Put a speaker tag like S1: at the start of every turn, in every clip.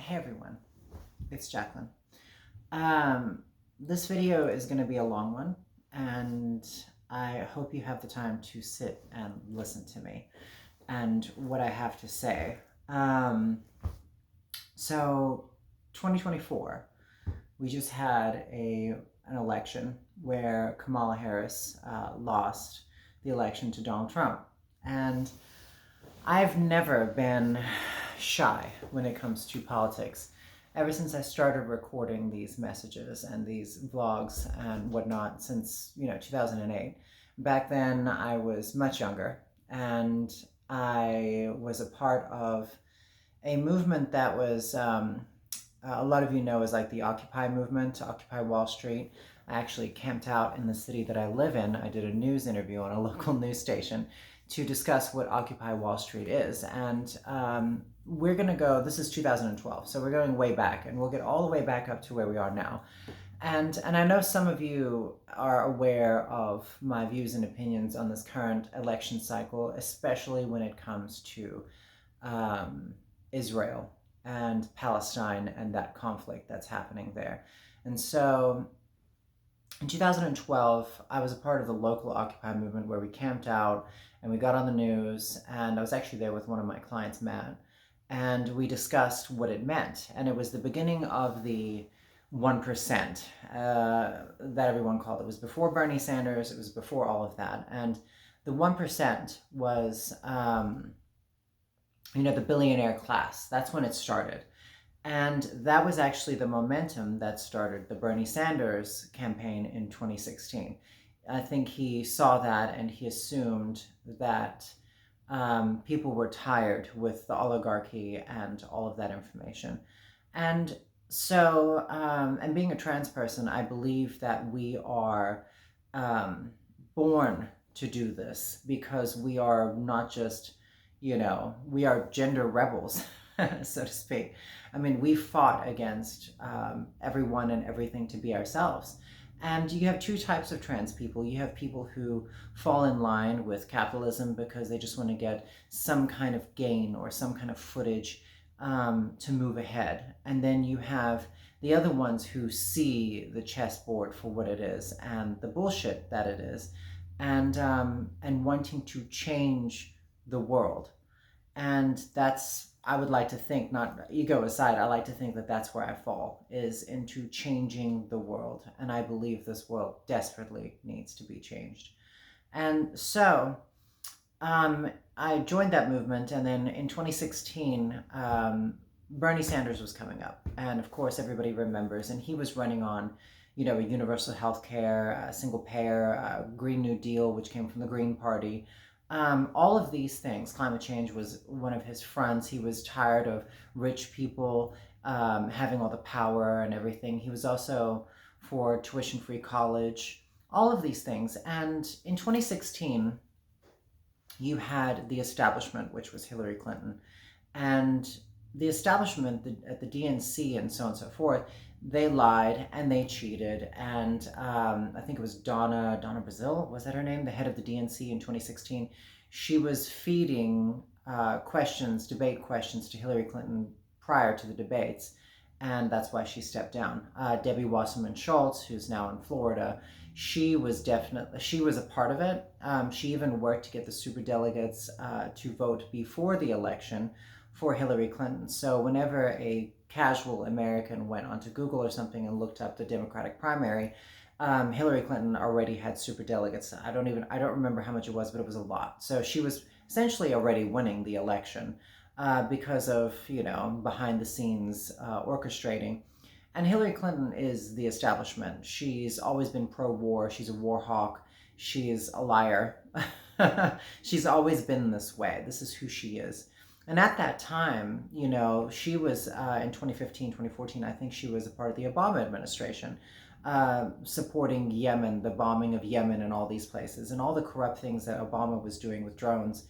S1: Hey everyone, it's Jacqueline. This video is going to be a long one, and I hope you have the time to sit and listen to me and what I have to say. So, 2024, we just had an election where Kamala Harris lost the election to Donald Trump. And I've never been shy when it comes to politics. Ever since I started recording these messages and these vlogs and whatnot since, 2008. Back then I was much younger and I was a part of a movement that was, a lot of you know, is like the Occupy movement, Occupy Wall Street. I actually camped out in the city that I live in. I did a news interview on a local news station to discuss what Occupy Wall Street is. And we're going to go, this is 2012, so we're going way back, and we'll get all the way back up to where we are now. And I know some of you are aware of my views and opinions on this current election cycle, especially when it comes to Israel and Palestine and that conflict that's happening there. And so in 2012, I was a part of the local Occupy movement where we camped out and we got on the news, and I was actually there with one of my clients, Matt, and we discussed what it meant. And it was the beginning of the 1% that everyone called it. It was before Bernie Sanders, it was before all of that. And the 1% was, the billionaire class. That's when it started. And that was actually the momentum that started the Bernie Sanders campaign in 2016. I think he saw that and he assumed that people were tired with the oligarchy and all of that information. And so, and being a trans person, I believe that we are born to do this because we are not just, we are gender rebels, so to speak. I mean, we fought against everyone and everything to be ourselves. And you have two types of trans people. You have people who fall in line with capitalism because they just want to get some kind of gain or some kind of footage to move ahead. And then you have the other ones who see the chessboard for what it is and the bullshit that it is, and wanting to change the world. And that's, I would like to think, not ego aside, I like to think that that's where I fall, is into changing the world. And I believe this world desperately needs to be changed. And so I joined that movement. And then in 2016, Bernie Sanders was coming up. And of course, everybody remembers. And he was running on, a universal health care, single payer, Green New Deal, which came from the Green Party. All of these things. Climate change was one of his fronts. He was tired of rich people having all the power and everything. He was also for tuition-free college, all of these things. And in 2016, you had the establishment, which was Hillary Clinton. And the establishment at the DNC and so on and so forth, they lied and they cheated. And I think it was Donna Brazile, was that her name? The head of the DNC in 2016. She was feeding debate questions to Hillary Clinton prior to the debates. And that's why she stepped down. Debbie Wasserman Schultz, who's now in Florida, she was a part of it. She even worked to get the superdelegates to vote before the election for Hillary Clinton. So whenever a casual American went onto Google or something and looked up the Democratic primary, Hillary Clinton already had superdelegates. I don't remember how much it was, but it was a lot. So she was essentially already winning the election because of, behind the scenes orchestrating. And Hillary Clinton is the establishment. She's always been pro-war. She's a war hawk. She's a liar. She's always been this way. This is who she is. And at that time, she was in 2015, 2014, I think she was a part of the Obama administration, supporting Yemen, the bombing of Yemen and all these places, and all the corrupt things that Obama was doing with drones.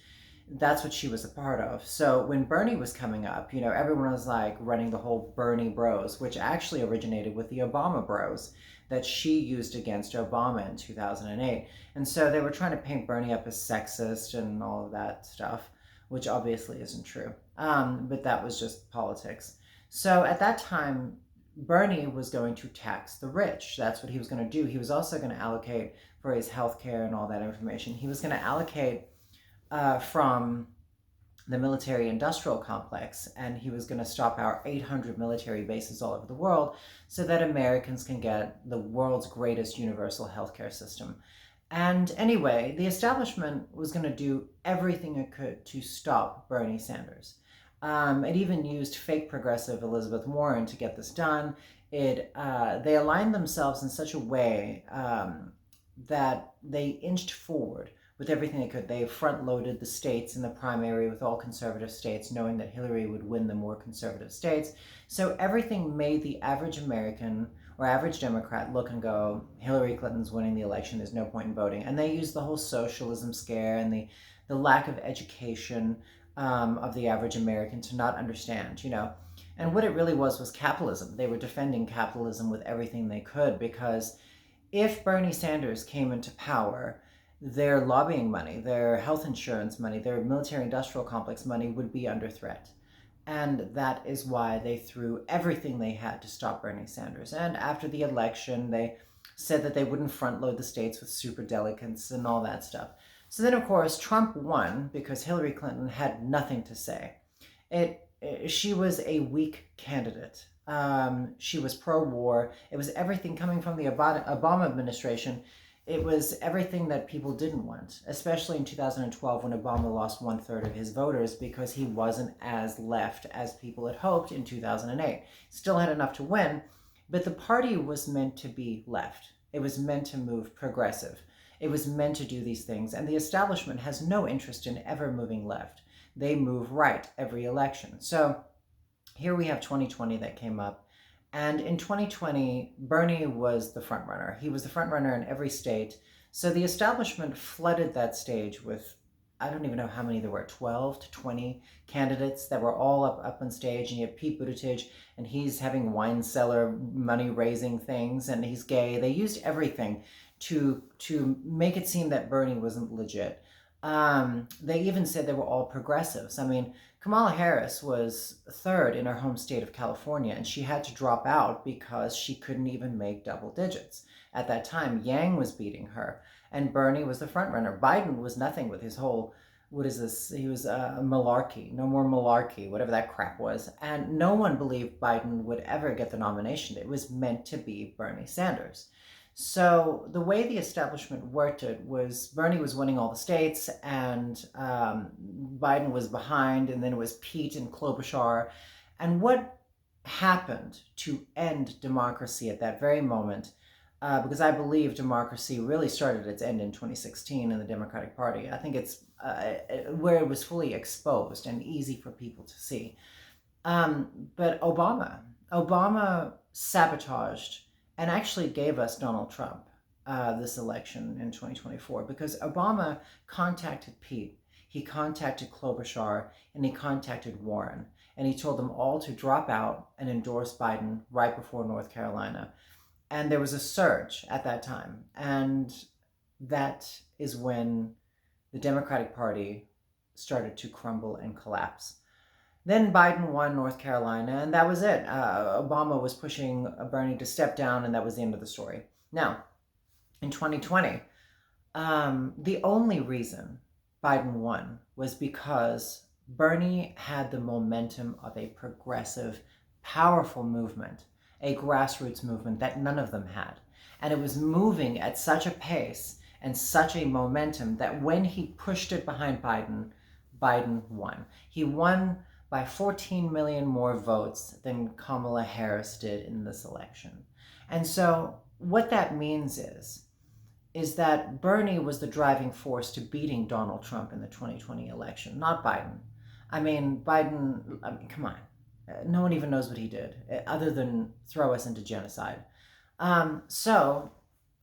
S1: That's what she was a part of. So when Bernie was coming up, everyone was like running the whole Bernie bros, which actually originated with the Obama bros that she used against Obama in 2008. And so they were trying to paint Bernie up as sexist and all of that stuff, which obviously isn't true. But that was just politics. So at that time, Bernie was going to tax the rich. That's what he was going to do. He was also going to allocate for his health care and all that information. He was going to allocate from the military industrial complex, and he was going to stop our 800 military bases all over the world so that Americans can get the world's greatest universal healthcare system. And anyway, the establishment was going to do everything it could to stop Bernie Sanders. It even used fake progressive Elizabeth Warren to get this done. They aligned themselves in such a way that they inched forward with everything they could. They front-loaded the states in the primary with all conservative states, knowing that Hillary would win the more conservative states. So everything made the average American or average Democrat look and go, Hillary Clinton's winning the election, there's no point in voting. And they used the whole socialism scare and the lack of education of the average American to not understand, And what it really was capitalism. They were defending capitalism with everything they could, because if Bernie Sanders came into power, their lobbying money, their health insurance money, their military industrial complex money would be under threat. And that is why they threw everything they had to stop Bernie Sanders. And after the election, they said that they wouldn't front load the states with superdelegates and all that stuff. So then, of course, Trump won because Hillary Clinton had nothing to say. She was a weak candidate. She was pro-war. It was everything coming from the Obama administration. It was everything that people didn't want, especially in 2012 when Obama lost 1/3 of his voters because he wasn't as left as people had hoped in 2008. Still had enough to win, but the party was meant to be left. It was meant to move progressive. It was meant to do these things, and the establishment has no interest in ever moving left. They move right every election. So here we have 2020 that came up. And in 2020, Bernie was the front runner. He was the front runner in every state. So the establishment flooded that stage with, I don't even know how many there were, 12 to 20 candidates that were all up on stage. And you have Pete Buttigieg, and he's having wine cellar money-raising things, and he's gay. They used everything to make it seem that Bernie wasn't legit. They even said they were all progressives. I mean, Kamala Harris was third in her home state of California, and she had to drop out because she couldn't even make double digits. At that time, Yang was beating her, and Bernie was the front runner. Biden was nothing with his whole, what is this? He was malarkey, no more malarkey, whatever that crap was. And no one believed Biden would ever get the nomination. It was meant to be Bernie Sanders. So the way the establishment worked it was Bernie was winning all the states, and Biden was behind, and then it was Pete and Klobuchar. And what happened to end democracy at that very moment, because I believe democracy really started its end in 2016 in the Democratic Party. I think it's where it was fully exposed and easy for people to see. But Obama sabotaged and actually gave us Donald Trump this election in 2024, because Obama contacted Pete, he contacted Klobuchar, and he contacted Warren, and he told them all to drop out and endorse Biden right before North Carolina. And there was a surge at that time, and that is when the Democratic Party started to crumble and collapse. Then Biden won North Carolina, and that was it. Obama was pushing Bernie to step down, and that was the end of the story. Now, in 2020, the only reason Biden won was because Bernie had the momentum of a progressive, powerful movement, a grassroots movement that none of them had. And it was moving at such a pace and such a momentum that when he pushed it behind Biden, Biden won. He won by 14 million more votes than Kamala Harris did in this election. And so what that means is that Bernie was the driving force to beating Donald Trump in the 2020 election, not Biden. Biden, come on. No one even knows what he did, other than throw us into genocide. So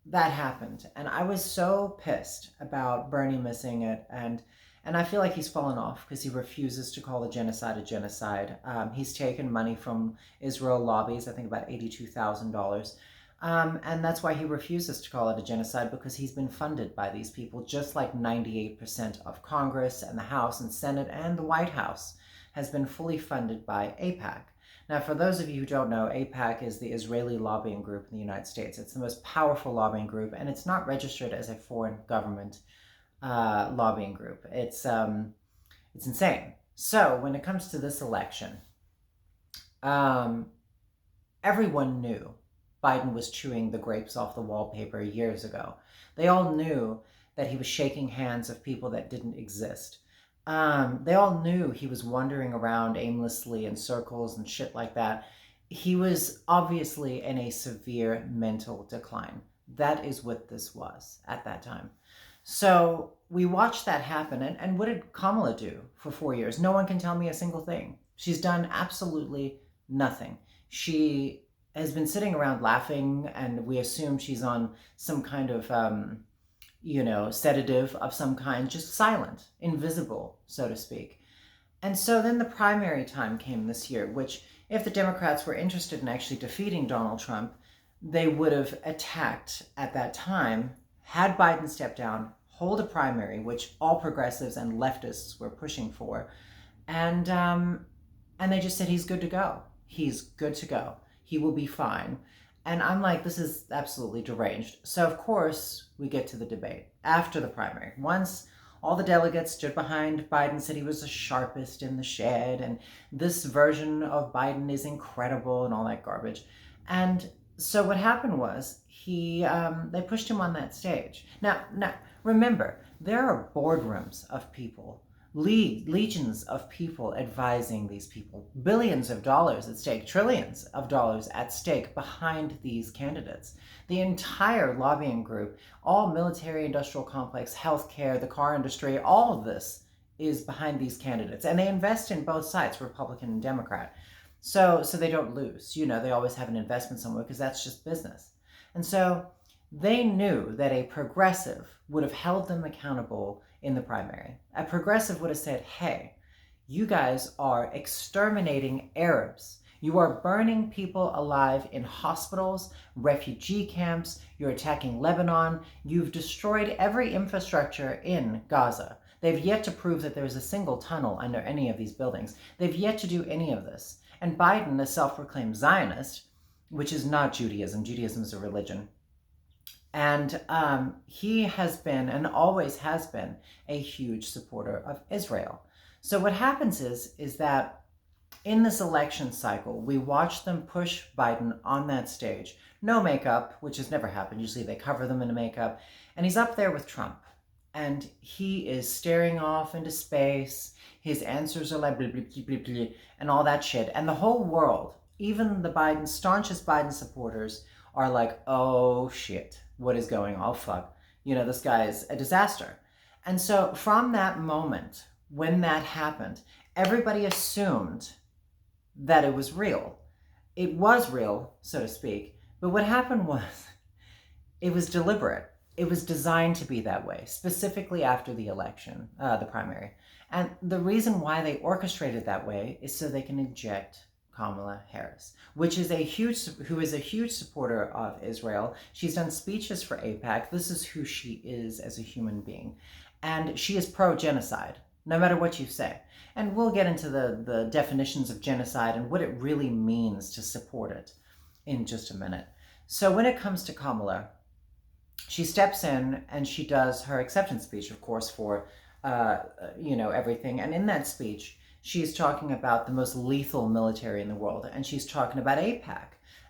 S1: that happened. And I was so pissed about Bernie missing it, and I feel like he's fallen off because he refuses to call the genocide a genocide. He's taken money from Israel lobbies, I think about $82,000. And that's why he refuses to call it a genocide, because he's been funded by these people, just like 98% of Congress and the House and Senate and the White House has been fully funded by AIPAC. Now, for those of you who don't know, AIPAC is the Israeli lobbying group in the United States. It's the most powerful lobbying group, and it's not registered as a foreign government lobbying group. It's insane. So when it comes to this election, everyone knew Biden was chewing the grapes off the wallpaper years ago. They all knew that he was shaking hands of people that didn't exist. They all knew he was wandering around aimlessly in circles and shit like that. He was obviously in a severe mental decline. That is what this was at that time. So we watched that happen. And what did Kamala do for 4 years? No one can tell me a single thing. She's done absolutely nothing. She has been sitting around laughing, and we assume she's on some kind of sedative of some kind, just silent, invisible, so to speak. And so then the primary time came this year, which if the Democrats were interested in actually defeating Donald Trump, they would have attacked at that time, had Biden step down, hold a primary, which all progressives and leftists were pushing for, and they just said he's good to go. He's good to go. He will be fine. And I'm like, this is absolutely deranged. So, of course, we get to the debate after the primary. Once all the delegates stood behind Biden, said he was the sharpest in the shed, and this version of Biden is incredible and all that garbage. And so what happened was they pushed him on that stage. Now, remember, there are boardrooms of people, legions of people advising these people, billions of dollars at stake, trillions of dollars at stake behind these candidates. The entire lobbying group, all military industrial complex, healthcare, the car industry, all of this is behind these candidates. And they invest in both sides, Republican and Democrat. So they don't lose. They always have an investment somewhere because that's just business. And so they knew that a progressive would have held them accountable in the primary. A progressive would have said, hey, you guys are exterminating Arabs. You are burning people alive in hospitals, refugee camps. You're attacking Lebanon. You've destroyed every infrastructure in Gaza. They've yet to prove that there's a single tunnel under any of these buildings. They've yet to do any of this. And Biden, a self-proclaimed Zionist, which is not Judaism. Judaism is a religion. And he has been and always has been a huge supporter of Israel. So what happens is that in this election cycle, we watch them push Biden on that stage. No makeup, which has never happened. Usually they cover them in makeup. And he's up there with Trump. And he is staring off into space. His answers are like blah, blah, blah, blah, blah, and all that shit. And the whole world, even the staunchest Biden supporters, are like, oh shit, what is going on? Oh fuck, this guy is a disaster. And so from that moment, when that happened, everybody assumed that it was real. It was real, so to speak. But what happened was, it was deliberate. It was designed to be that way, specifically after the election, the primary. And the reason why they orchestrated that way is so they can eject Kamala Harris, who is a huge supporter of Israel. She's done speeches for AIPAC. This is who she is as a human being. And she is pro-genocide, no matter what you say. And we'll get into the definitions of genocide and what it really means to support it in just a minute. So when it comes to Kamala, she steps in and she does her acceptance speech, of course, for everything. And in that speech, she's talking about the most lethal military in the world, and she's talking about AIPAC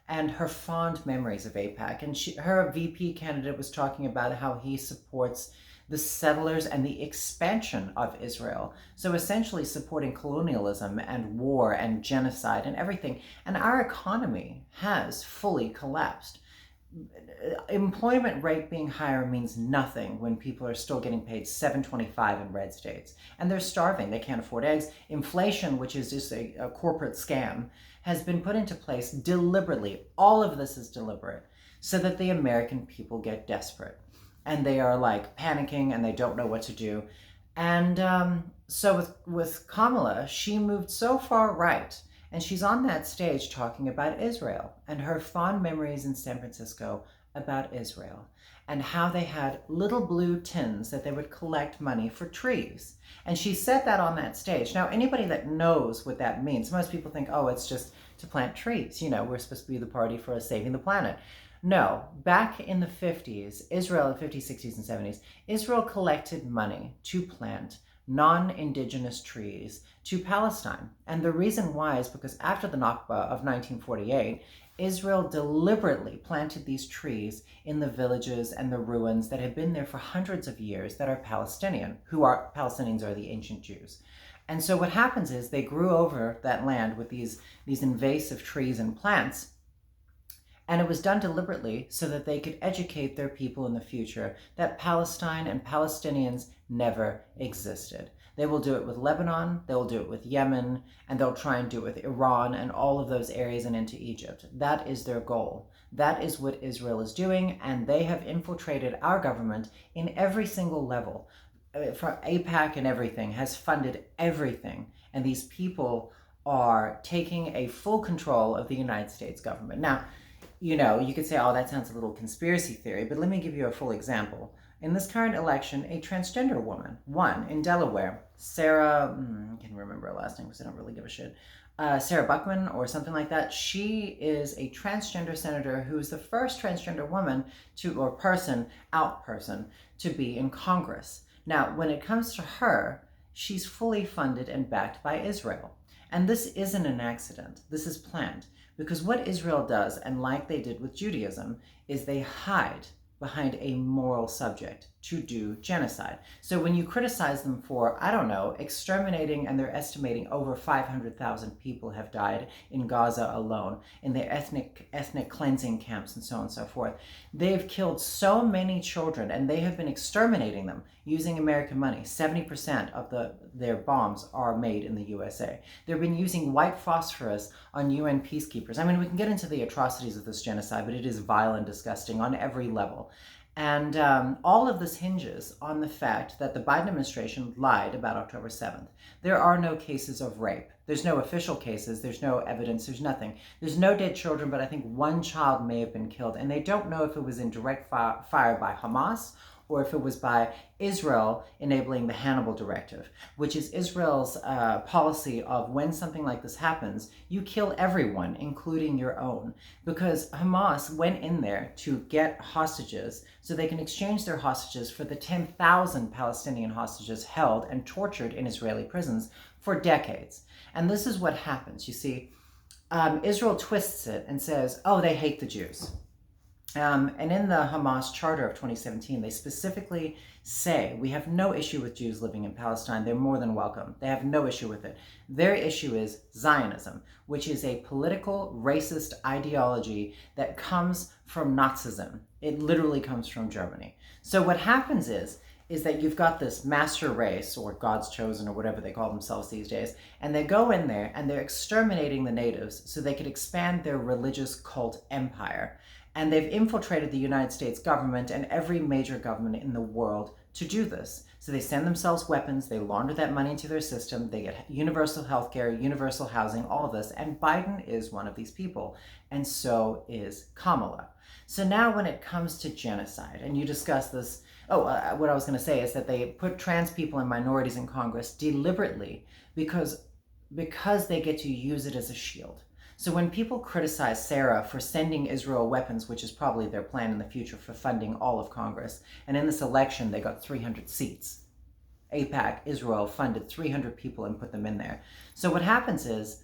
S1: and her fond memories of AIPAC. And her VP candidate was talking about how he supports the settlers and the expansion of Israel. So essentially supporting colonialism and war and genocide and everything. And our economy has fully collapsed. Employment rate being higher means nothing when people are still getting paid $7.25 in red states, and they're starving. They can't afford eggs. Inflation, which is just a corporate scam, has been put into place deliberately. All of this is deliberate so that the American people get desperate, and they are like panicking and they don't know what to do. And so with Kamala, she moved so far right. And she's on that stage talking about Israel and her fond memories in San Francisco about Israel and how they had little blue tins that they would collect money for trees. And she said that on that stage. Now, anybody that knows what that means, most people think, oh, it's just to plant trees. We're supposed to be the party for saving the planet. No, back in the 50s, Israel, 50s, 60s, and 70s, Israel collected money to plant non-indigenous trees to Palestine. And the reason why is because after the Nakba of 1948, Israel deliberately planted these trees in the villages and the ruins that have been there for hundreds of years that are Palestinian, Palestinians are the ancient Jews. And so what happens is they grew over that land with these invasive trees and plants, and it was done deliberately so that they could educate their people in the future that Palestine and Palestinians never existed. They will do it with Lebanon, they will do it with Yemen, and they'll try and do it with Iran and all of those areas and into Egypt. That is their goal. That is what Israel is doing, and they have infiltrated our government in every single level. From AIPAC and everything, has funded everything, and these people are taking a full control of the United States government. Now, you could say, oh, that sounds a little conspiracy theory, but let me give you a full example. In this current election, a transgender woman won in Delaware. Sarah, I can't remember her last name because I don't really give a shit. Sarah Buckman or something like that. She is a transgender senator who is the first transgender woman person to be in Congress. Now, when it comes to her, she's fully funded and backed by Israel. And this isn't an accident. This is planned. Because what Israel does, and like they did with Judaism, is they hide behind a moral subject to do genocide. So when you criticize them for, exterminating, and they're estimating over 500,000 people have died in Gaza alone, in their ethnic cleansing camps and so on and so forth. They've killed so many children, and they have been exterminating them using American money. 70% of their bombs are made in the USA. They've been using white phosphorus on UN peacekeepers. We can get into the atrocities of this genocide, but it is vile and disgusting on every level. And all of this hinges on the fact that the Biden administration lied about October 7th. There are no cases of rape. There's no official cases. There's no evidence. There's nothing. There's no dead children, but I think one child may have been killed. And they don't know if it was in direct fire by Hamas or if it was by Israel enabling the Hannibal Directive, which is Israel's policy of when something like this happens, you kill everyone, including your own. Because Hamas went in there to get hostages so they can exchange their hostages for the 10,000 Palestinian hostages held and tortured in Israeli prisons for decades. And this is what happens. You see, Israel twists it and says, oh, they hate the Jews. And in the Hamas Charter of 2017, they specifically say, we have no issue with Jews living in Palestine. They're more than welcome. They have no issue with it. Their issue is Zionism, which is a political, racist ideology that comes from Nazism. It literally comes from Germany. So what happens is that you've got this master race, or God's chosen, or whatever they call themselves these days, and they go in there and they're exterminating the natives so they could expand their religious cult empire. And they've infiltrated the United States government and every major government in the world to do this. So they send themselves weapons, they launder that money into their system, they get universal health care, universal housing, all of this. And Biden is one of these people. And so is Kamala. So now when it comes to genocide, and you discuss this, what I was going to say is that they put trans people and minorities in Congress deliberately because they get to use it as a shield. So when people criticize Sarah for sending Israel weapons, which is probably their plan in the future for funding all of Congress, and in this election they got 300 seats. AIPAC, Israel, funded 300 people and put them in there. So what happens is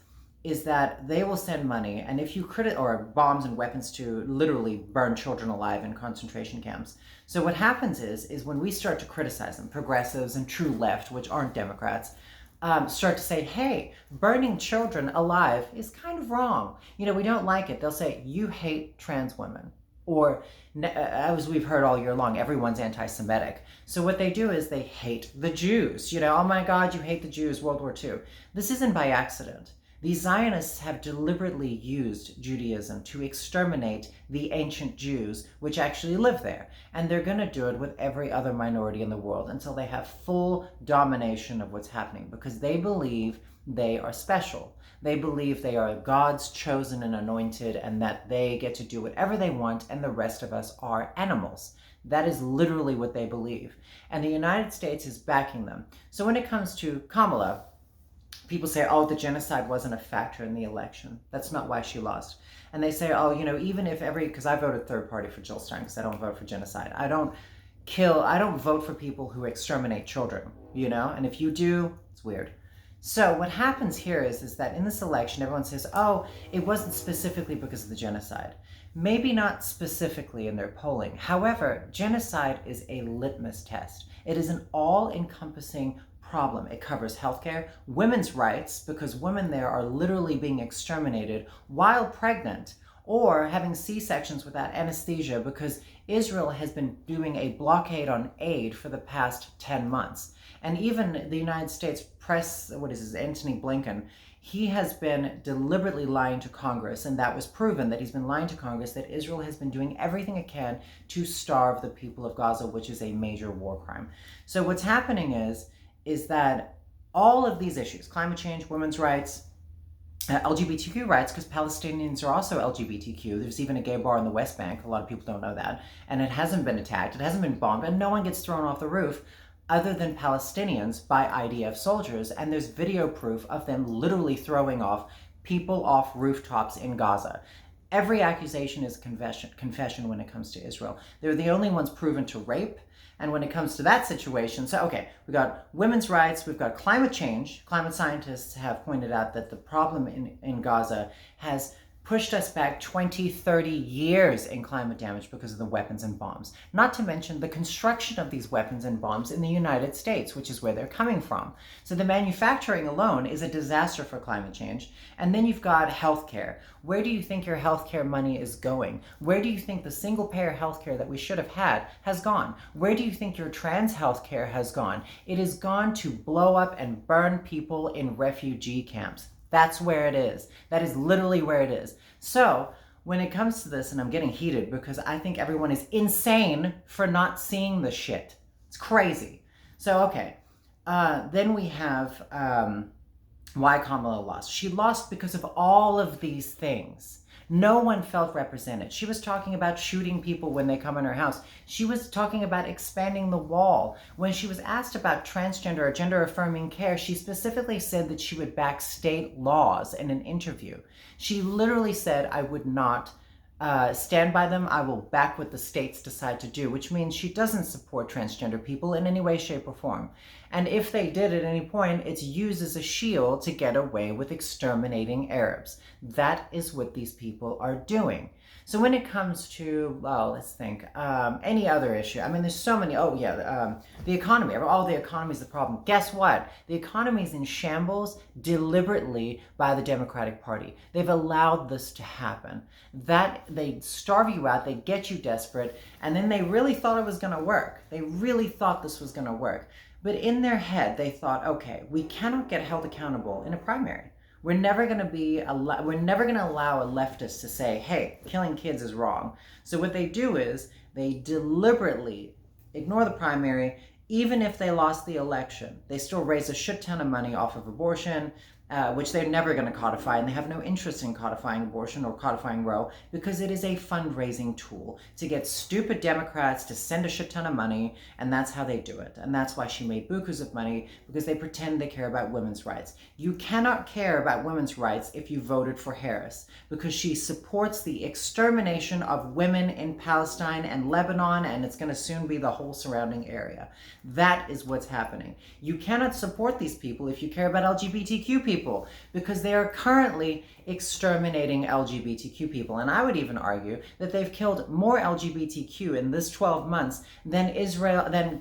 S1: that they will send money, and if you or bombs and weapons to literally burn children alive in concentration camps. So what happens is when we start to criticize them, progressives and true left, which aren't Democrats, start to say, hey, burning children alive is kind of wrong. We don't like it. They'll say, you hate trans women. Or, as we've heard all year long, everyone's anti-Semitic. So what they do is they hate the Jews. Oh my God, you hate the Jews, World War II. This isn't by accident. These Zionists have deliberately used Judaism to exterminate the ancient Jews, which actually live there. And they're going to do it with every other minority in the world until they have full domination of what's happening, because they believe they are special. They believe they are God's chosen and anointed, and that they get to do whatever they want, and the rest of us are animals. That is literally what they believe. And the United States is backing them. So when it comes to Kamala, People say, oh, the genocide wasn't a factor in the election. That's not why she lost. And they say, oh, even if because I voted third party for Jill Stein because I don't vote for genocide. I don't vote for people who exterminate children, and if you do, it's weird. So what happens here is that in this election, everyone says, oh, it wasn't specifically because of the genocide. Maybe not specifically in their polling. However, genocide is a litmus test. It is an all-encompassing problem. It covers healthcare, women's rights, because women there are literally being exterminated while pregnant or having C-sections without anesthesia because Israel has been doing a blockade on aid for the past 10 months. And even the United States press, Antony Blinken, he has been deliberately lying to Congress, and that was proven that he's been lying to Congress that Israel has been doing everything it can to starve the people of Gaza, which is a major war crime. So what's happening is that all of these issues, climate change, women's rights, LGBTQ rights, because Palestinians are also LGBTQ. There's even a gay bar in the West Bank. A lot of people don't know that. And it hasn't been attacked. It hasn't been bombed. And no one gets thrown off the roof other than Palestinians by IDF soldiers. And there's video proof of them literally throwing off people off rooftops in Gaza. Every accusation is confession when it comes to Israel. They're the only ones proven to rape. And when it comes to that situation, so okay, we got women's rights, we've got climate change. Climate scientists have pointed out that the problem in Gaza has pushed us back 20, 30 years in climate damage because of the weapons and bombs. Not to mention the construction of these weapons and bombs in the United States, which is where they're coming from. So the manufacturing alone is a disaster for climate change. And then you've got healthcare. Where do you think your healthcare money is going? Where do you think the single-payer healthcare that we should have had has gone? Where do you think your trans healthcare has gone? It has gone to blow up and burn people in refugee camps. That's where it is. That is literally where it is. So when it comes to this, and I'm getting heated because I think everyone is insane for not seeing the shit. It's crazy. So, okay. Then we have why Kamala lost. She lost because of all of these things. No one felt represented. She was talking about shooting people when they come in her house. She was talking about expanding the wall. When she was asked about transgender or gender-affirming care, she specifically said that she would back state laws in an interview. She literally said, I would not stand by them. I will back what the states decide to do, which means she doesn't support transgender people in any way, shape, or form. And if they did at any point, it's used as a shield to get away with exterminating Arabs. That is what these people are doing. So when it comes to, well, let's think, any other issue. I mean, there's so many. Oh, yeah, the economy. The economy is the problem. Guess what? The economy is in shambles deliberately by the Democratic Party. They've allowed this to happen. That they starve you out, they get you desperate, and then they really thought it was going to work. They really thought this was going to work. But in their head, they thought, okay, we cannot get held accountable in a primary. We're never going to allow a leftist to say, hey, killing kids is wrong. So what they do is they deliberately ignore the primary. Even if they lost the election, they still raise a shit ton of money off of abortion, which they're never going to codify, and they have no interest in codifying abortion or codifying Roe because it is a fundraising tool to get stupid Democrats to send a shit ton of money, and that's how they do it. And that's why she made bukus of money, because they pretend they care about women's rights. You cannot care about women's rights if you voted for Harris, because she supports the extermination of women in Palestine and Lebanon, and it's going to soon be the whole surrounding area. That is what's happening. You cannot support these people if you care about LGBTQ people, because they are currently exterminating LGBTQ people. And I would even argue that they've killed more LGBTQ in this 12 months than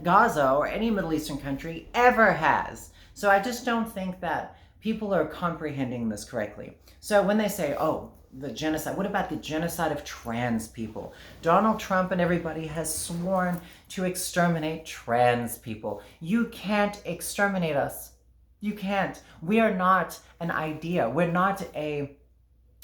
S1: Gaza or any Middle Eastern country ever has. So I just don't think that people are comprehending this correctly. So when they say, oh, the genocide, what about the genocide of trans people? Donald Trump and everybody has sworn to exterminate trans people. You can't exterminate us. You can't. We are not an idea. We're not a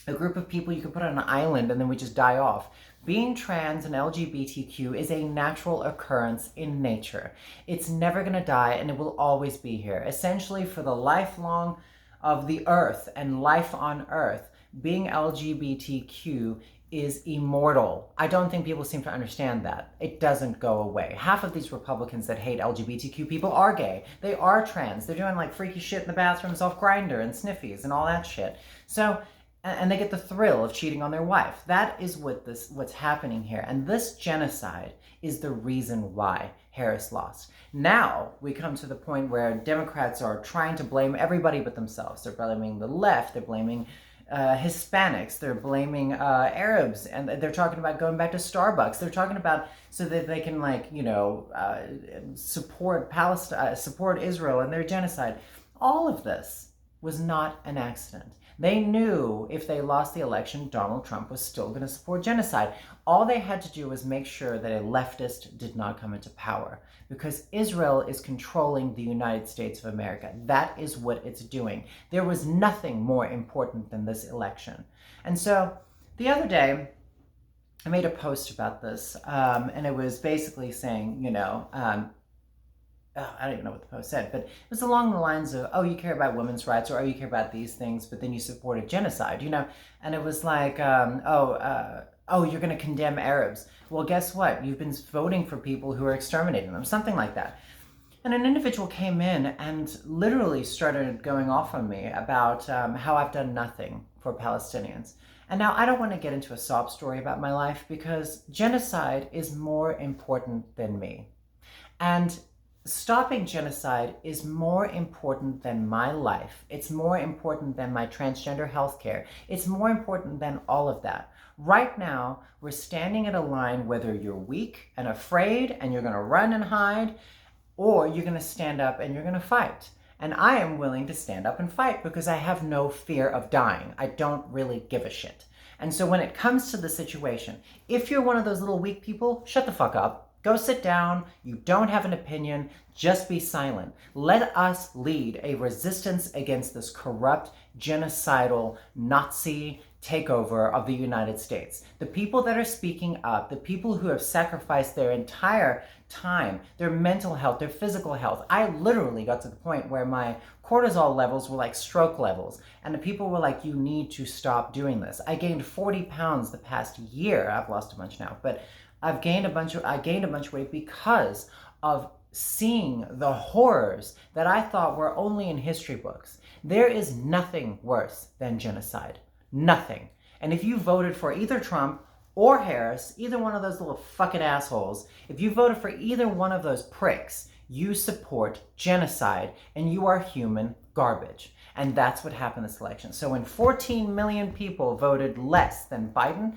S1: group of people you can put on an island and then we just die off. Being trans and LGBTQ is a natural occurrence in nature. It's never going to die, and it will always be here. Essentially, for the lifelong of the earth and life on earth, being LGBTQ is immortal. I don't think people seem to understand that. It doesn't go away. Half of these Republicans that hate LGBTQ people are gay. They are trans. They're doing like freaky shit in the bathrooms off Grindr and Sniffies and all that shit. So, and they get the thrill of cheating on their wife. That is what's happening here. And this genocide is the reason why Harris lost. Now we come to the point where Democrats are trying to blame everybody but themselves. They're blaming the left. They're blaming Hispanics, they're blaming Arabs, and they're talking about going back to Starbucks. They're talking about so that they can, like, you know, support Palestine, support Israel and their genocide. All of this was not an accident. They knew if they lost the election, Donald Trump was still going to support genocide. All they had to do was make sure that a leftist did not come into power, because Israel is controlling the United States of America. That is what it's doing. There was nothing more important than this election. And so the other day, I made a post about this, and it was basically saying, you know, I don't even know what the post said, but it was along the lines of, oh, you care about women's rights, or oh, you care about these things, but then you supported genocide, you know? And it was like, oh, you're going to condemn Arabs. Well, guess what? You've been voting for people who are exterminating them, something like that. And an individual came in and literally started going off on me about how I've done nothing for Palestinians. And now I don't want to get into a sob story about my life, because genocide is more important than me. And stopping genocide is more important than my life. It's more important than my transgender health care. It's more important than all of that. Right now, we're standing at a line whether you're weak and afraid and you're going to run and hide, or you're going to stand up and you're going to fight. And I am willing to stand up and fight because I have no fear of dying. I don't really give a shit. And so when it comes to the situation, if you're one of those little weak people, shut the fuck up. Go sit down. You don't have an opinion. Just be silent. Let us lead a resistance against this corrupt, genocidal, Nazi takeover of the United States. The people that are speaking up, the people who have sacrificed their entire time, their mental health, their physical health. I literally got to the point where my cortisol levels were like stroke levels, and the people were like, you need to stop doing this. I gained 40 pounds the past year. I've lost a bunch now, but I gained a bunch of weight because of seeing the horrors that I thought were only in history books. There is nothing worse than genocide. Nothing. And if you voted for either Trump or Harris, either one of those little fucking assholes, if you voted for either one of those pricks, you support genocide and you are human garbage. And that's what happened this election. So when 14 million people voted less than Biden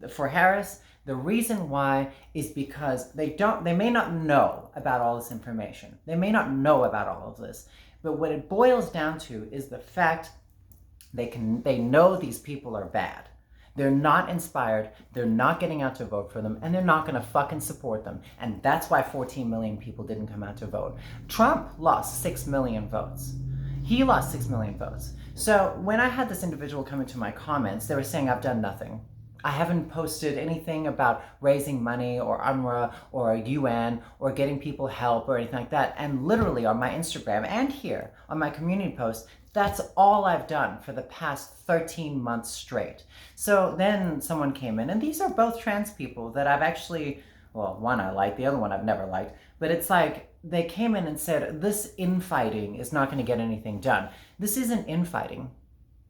S1: for Harris, the reason why is because they may not know about all this information. They may not know about all of this. But what it boils down to is the fact they know these people are bad. They're not inspired, they're not getting out to vote for them, and they're not gonna fucking support them. And that's why 14 million people didn't come out to vote. Trump lost 6 million votes. He lost 6 million votes. So when I had this individual come into my comments, they were saying I've done nothing. I haven't posted anything about raising money or UNRWA or UN or getting people help or anything like that. And literally on my Instagram and here on my community posts, that's all I've done for the past 13 months straight. So then someone came in, and these are both trans people that I've actually, well, one I like, the other one I've never liked. But it's like they came in and said, this infighting is not going to get anything done. This isn't infighting.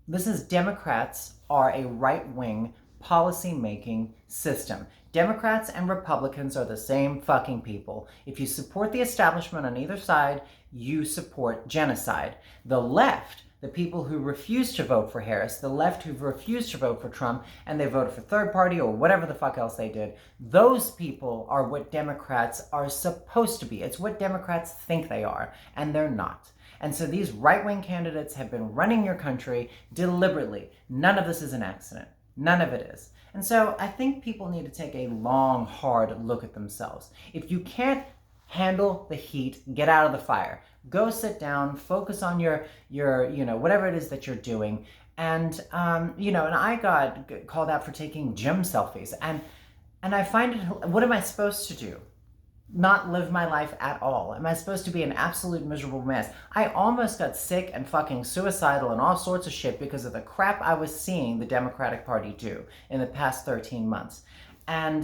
S1: This is Democrats are a right-wing policy-making system. Democrats and Republicans are the same fucking people. If you support the establishment on either side, you support genocide. The left, the people who refuse to vote for Harris, the left who refused to vote for Trump, and they voted for third party or whatever the fuck else they did, those people are what Democrats are supposed to be. It's what Democrats think they are, and they're not. And so these right-wing candidates have been running your country deliberately. None of this is an accident. None of it is. And so I think people need to take a long, hard look at themselves. If you can't handle the heat, get out of the fire. Go sit down, focus on your whatever it is that you're doing. And, and I got called out for taking gym selfies. And I find it, what am I supposed to do? not live my life at all? Am I supposed to be an absolute miserable mess? I almost got sick and fucking suicidal and all sorts of shit because of the crap I was seeing the Democratic Party do in the past 13 months. And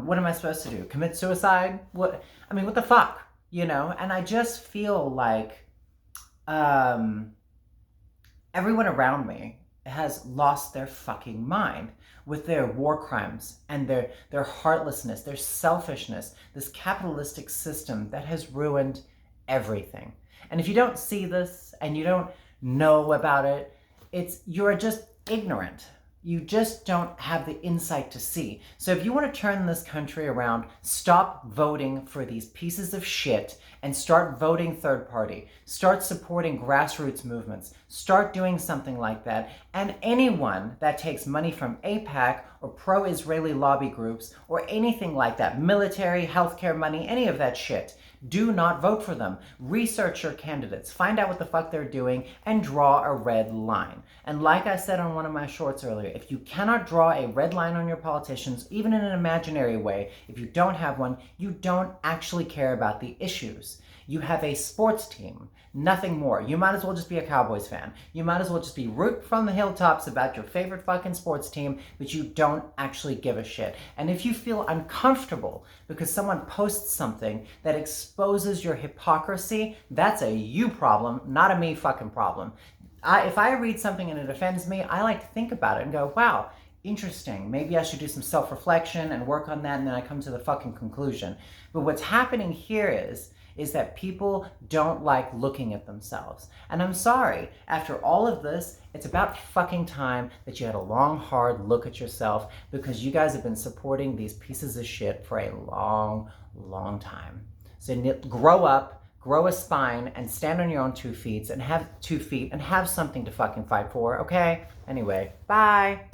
S1: what am I supposed to do? Commit suicide? What? I mean, what the fuck? You know? And I just feel like everyone around me has lost their fucking mind with their war crimes and their heartlessness, their selfishness, this capitalistic system that has ruined everything. And if you don't see this and you don't know about it, you're just ignorant. You just don't have the insight to see. So if you want to turn this country around, stop voting for these pieces of shit and start voting third party. Start supporting grassroots movements. Start doing something like that. And anyone that takes money from AIPAC or pro-Israeli lobby groups or anything like that, military, healthcare money, any of that shit, do not vote for them. Research your candidates, find out what the fuck they're doing, and draw a red line. And like I said on one of my shorts earlier, if you cannot draw a red line on your politicians, even in an imaginary way, if you don't have one, you don't actually care about the issues. You have a sports team, nothing more. You might as well just be a Cowboys fan. You might as well just be root from the hilltops about your favorite fucking sports team, but you don't actually give a shit. And if you feel uncomfortable because someone posts something that exposes your hypocrisy, that's a you problem, not a me fucking problem. If I read something and it offends me, I like to think about it and go, wow, interesting. Maybe I should do some self-reflection and work on that, and then I come to the fucking conclusion. But what's happening here is that people don't like looking at themselves. And I'm sorry, after all of this, it's about fucking time that you had a long, hard look at yourself, because you guys have been supporting these pieces of shit for a long, long time. So grow up, grow a spine, and stand on your own 2 feet and have 2 feet and have something to fucking fight for, okay? Anyway, bye.